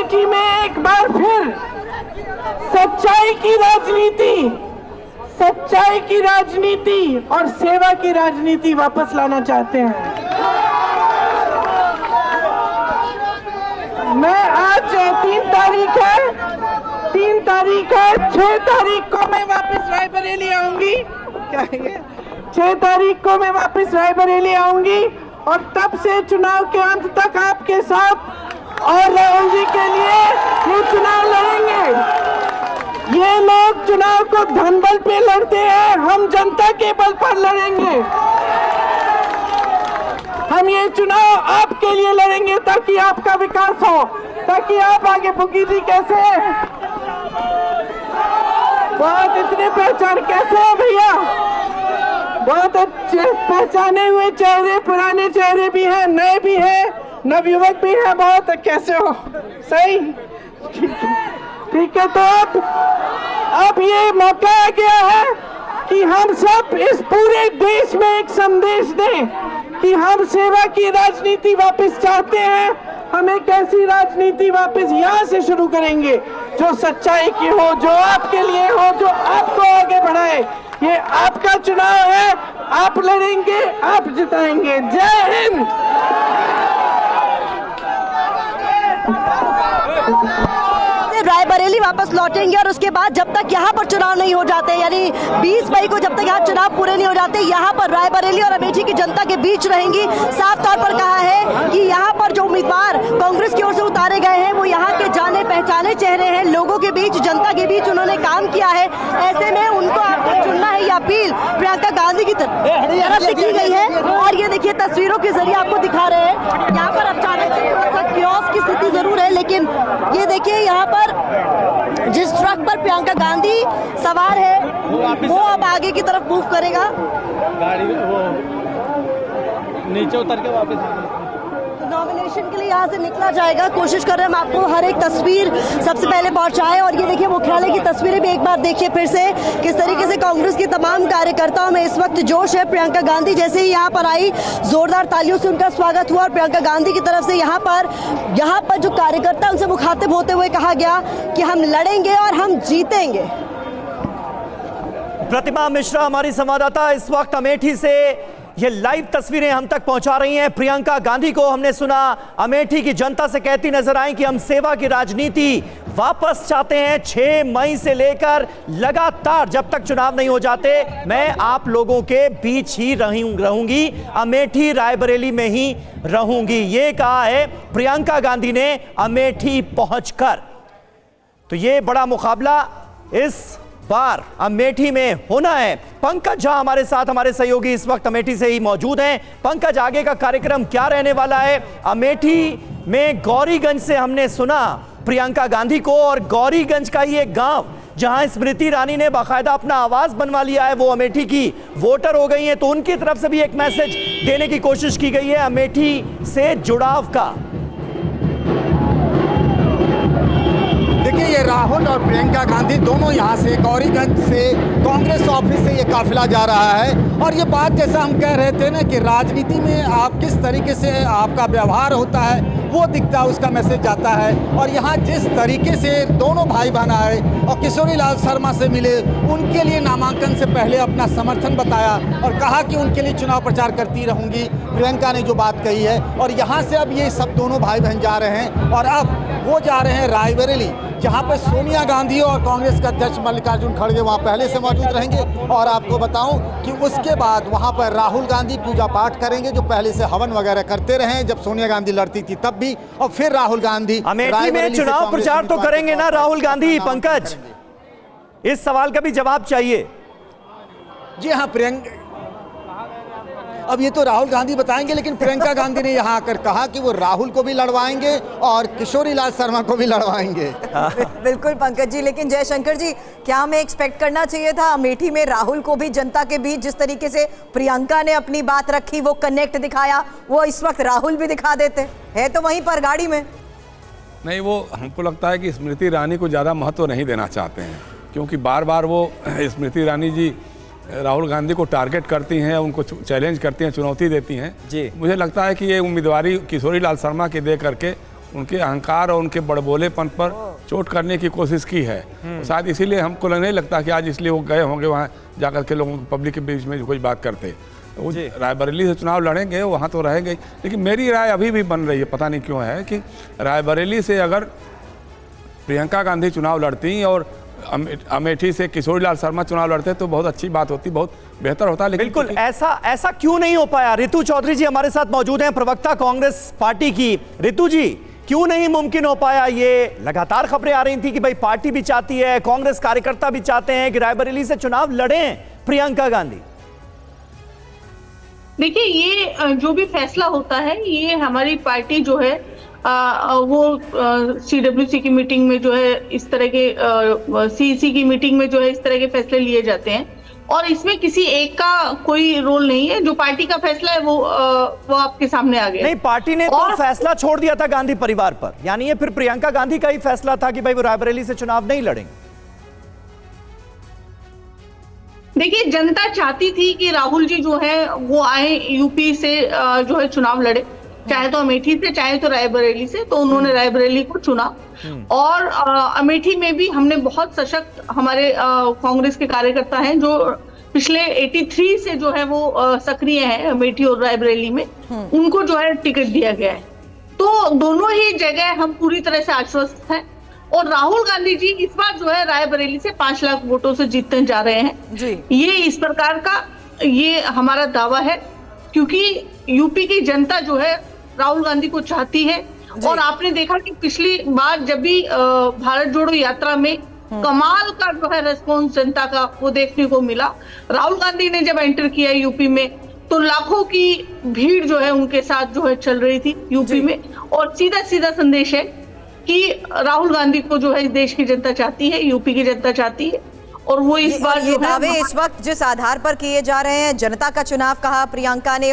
अमेठी में एक बार फिर सच्चाई की राजनीति और सेवा की राजनीति वापस लाना चाहते हैं। मैं आज 3 तारीख है 6 तारीख को मैं वापस रायबरेली आऊंगी। क्या है ये? 6 तारीख को मैं वापस रायबरेली आऊंगी और तब से चुनाव के अंत तक आपके साथ और राहुल जी के लिए ये चुनाव लड़ेंगे। ये लोग चुनाव को धनबल पे लड़ते हैं, हम जनता के बल पर लड़ेंगे। हम ये चुनाव आपके लिए लड़ेंगे ताकि आपका विकास हो, ताकि आप आगे बुकी जी कैसे बहुत इतने पहचान कैसे है भैया, बहुत अच्छे पहचाने हुए चेहरे, पुराने चेहरे भी हैं, नए भी हैं, नवयुवक भी हैं, बहुत कैसे हो? सही, ठीक है। तो अब ये मौका आ गया है कि हम सब इस पूरे देश में एक संदेश दें कि हम सेवा की राजनीति वापस चाहते हैं। हम एक ऐसी राजनीति वापस यहाँ से शुरू करेंगे जो सच्चाई की हो, जो आपके लिए हो, जो आपको आगे बढ़ाए। ये आपका चुनाव है, आप लड़ेंगे, आप जिताएंगे। जय हिंद। रायबरेली वापस लौटेंगे और उसके बाद जब तक यहाँ पर चुनाव नहीं हो जाते, यानी 20 मई को जब तक यहाँ चुनाव पूरे नहीं हो जाते, यहाँ पर रायबरेली और अमेठी की जनता के बीच रहेंगी। साफ तौर पर कहा है कि यहाँ पर जो उम्मीदवार कांग्रेस की ओर से उतारे गए हैं वो यहाँ के जाने पहचाने चेहरे हैं, लोगों के बीच, जनता के बीच उन्होंने काम किया है। ऐसे में उनको आपको चुनना है, ये अपील प्रियंका गांधी की तरफ से की गई है। और ये देखिए तस्वीरों के जरिए आपको दिखा रहे हैं, यहाँ पर अचानक से थोड़ा सा क्योस की स्थिति जरूर है, लेकिन ये देखिए यहाँ पर जिस ट्रक पर प्रियंका गांधी सवार है वो अब आगे की तरफ मूव करेगा, गाड़ी वो नीचे उतर के वापस नॉमिनेशन के लिए यहाँ से निकला जाएगा। कोशिश कर रहे हैं हम आपको हर एक तस्वीर सबसे पहले पहुंचाएं। और ये देखिए मुख्यालय की तस्वीरें भी एक बार देखिए फिर से, किस तरीके से कांग्रेस के तमाम कार्यकर्ताओं में इस वक्त जोश है। प्रियंका गांधी जैसे ही यहाँ पर आई, जोरदार तालियों से उनका स्वागत हुआ और प्रियंका गांधी की तरफ से यहाँ पर जो कार्यकर्ता उनसे मुखातिब होते हुए कहा गया कि हम लड़ेंगे और हम जीतेंगे। प्रतिमा मिश्रा हमारी संवाददाता इस वक्त अमेठी से ये लाइव तस्वीरें हम तक पहुंचा रही हैं। प्रियंका गांधी को हमने सुना अमेठी की जनता से कहती नजर आई कि हम सेवा की राजनीति वापस चाहते हैं। 6 मई से लेकर लगातार जब तक चुनाव नहीं हो जाते मैं आप लोगों के बीच ही रहूंगी, अमेठी रायबरेली में ही रहूंगी, ये कहा है प्रियंका गांधी ने अमेठी पहुंचकर। तो ये बड़ा मुकाबला इस बार अमेठी में होना है। पंकज झा हमारे साथ, हमारे सहयोगी इस वक्त अमेठी से ही मौजूद हैं। पंकज, आगे का कार्यक्रम क्या रहने वाला है? अमेठी में गौरीगंज से हमने सुना प्रियंका गांधी को, और गौरीगंज का ही एक गांव जहां स्मृति ईरानी ने बाकायदा अपना आवाज बनवा लिया है, वो अमेठी की वोटर हो गई हैं, तो उनकी तरफ से भी एक मैसेज देने की कोशिश की गई है अमेठी से जुड़ाव का। देखिए, ये राहुल और प्रियंका गांधी दोनों यहाँ से गौरीगंज से कांग्रेस ऑफिस से ये काफिला जा रहा है। और ये बात जैसा हम कह रहे थे ना कि राजनीति में आप किस तरीके से आपका व्यवहार होता है वो दिखता है, उसका मैसेज जाता है। और यहाँ जिस तरीके से दोनों भाई बहन आए और किशोरी लाल शर्मा से मिले, उनके लिए नामांकन से पहले अपना समर्थन बताया और कहा कि उनके लिए चुनाव प्रचार करती रहूँगी, प्रियंका ने जो बात कही है। और यहाँ से अब ये सब दोनों भाई बहन जा रहे हैं और अब वो जा रहे हैं रायबरेली, जहाँ पर सोनिया गांधी और कांग्रेस के अध्यक्ष मल्लिकार्जुन खड़गे वहाँ पहले से मौजूद रहेंगे। और आपको बताऊं कि उसके बाद वहाँ पर राहुल गांधी पूजा पाठ करेंगे, जो पहले से हवन वगैरह करते रहे जब सोनिया गांधी लड़ती थी तब भी, और फिर राहुल गांधी अमेठी में चुनाव प्रचार तो करेंगे ना राहुल गांधी। पंकज, इस सवाल का भी जवाब चाहिए। जी हाँ प्रियंका, अब ये तो राहुल गांधी बताएंगे, लेकिन प्रियंका गांधी ने यहाँ आकर कहा कि वो राहुल को भी लड़वाएंगे और किशोरी लाल शर्मा को भी लड़वाएंगे। बिल्कुल पंकज जी, लेकिन जयशंकर जी, क्या हमें एक्सपेक्ट करना चाहिए था अमेठी में राहुल को भी जनता के बीच, जिस तरीके से प्रियंका ने अपनी बात रखी, वो कनेक्ट दिखाया, वो इस वक्त राहुल भी दिखा देते है तो वहीं पर गाड़ी में। नहीं, वो हमको लगता है कि स्मृति ईरानी को ज़्यादा महत्व नहीं देना चाहते हैं, क्योंकि बार बार वो स्मृति ईरानी जी राहुल गांधी को टारगेट करती हैं, उनको चैलेंज करती हैं, चुनौती देती हैं जी। मुझे लगता है कि ये उम्मीदवारी किशोरी लाल शर्मा की दे करके उनके अहंकार और उनके बड़बोलेपन पर चोट करने की कोशिश की है। शायद इसीलिए हमको नहीं लगता कि आज इसलिए वो गए होंगे वहाँ जाकर के लोगों पब्लिक के बीच में कोई बात करते। वो रायबरेली से चुनाव लड़ेंगे, वहाँ तो रहेंगे, लेकिन मेरी राय अभी भी बन रही है, पता नहीं क्यों है, कि रायबरेली से अगर प्रियंका गांधी चुनाव लड़ती और अमेठी से किशोरीलाल शर्मा चुनाव लड़ते तो बहुत अच्छी बात होती, बहुत बेहतर होता। लेकिन बिल्कुल ऐसा क्यों नहीं हो पाया? रितु चौधरी जी हमारे साथ मौजूद हैं, प्रवक्ता कांग्रेस पार्टी की। रितु जी, क्यों नहीं मुमकिन हो पाया? ये लगातार खबरें आ रही थी कि भाई पार्टी भी चाहती है, कांग्रेस कार्यकर्ता भी चाहते हैं कि रायबरेली से चुनाव लड़ें प्रियंका गांधी। देखिए, ये जो भी फैसला होता है, ये हमारी पार्टी जो है वो CWC की मीटिंग में जो है इस तरह के CEC की मीटिंग में जो है इस तरह के फैसले लिए जाते हैं, और इसमें किसी एक का कोई रोल नहीं है। जो पार्टी का फैसला है वो आपके सामने आ गया। नहीं, पार्टी ने तो फैसला छोड़ दिया था गांधी परिवार पर, यानी ये फिर प्रियंका गांधी का ही फैसला था कि भाई वो रायबरेली से चुनाव नहीं लड़ेंगे। देखिए, जनता चाहती थी कि राहुल जी जो है वो आए यूपी से जो है चुनाव लड़े, चाहे तो अमेठी से चाहे तो रायबरेली से, तो उन्होंने रायबरेली को चुना। और अमेठी में भी हमने बहुत सशक्त हमारे कांग्रेस के कार्यकर्ता हैं जो पिछले 83 से जो है वो सक्रिय हैं अमेठी और रायबरेली में, उनको जो है टिकट दिया गया है। तो दोनों ही जगह हम पूरी तरह से आश्वस्त हैं, और राहुल गांधी जी इस बार जो है रायबरेली से 5 लाख वोटों से जीतने जा रहे हैं जी। ये इस प्रकार का ये हमारा दावा है, क्योंकि यूपी की जनता जो है राहुल गांधी को चाहती है। और आपने देखा कि पिछली बार जब भी भारत जोड़ो यात्रा में कमाल का जो है रेस्पॉन्स जनता का वो देखने को मिला। राहुल गांधी ने जब एंटर किया यूपी में तो लाखों की भीड़ जो है उनके साथ जो है चल रही थी यूपी में, और सीधा सीधा संदेश है कि राहुल गांधी को जो है इस देश की जनता चाहती है, यूपी की जनता चाहती है। और वो इस बार ये दावे इस वक्त जिस आधार पर किए जा रहे हैं, जनता का चुनाव कहा प्रियंका ने,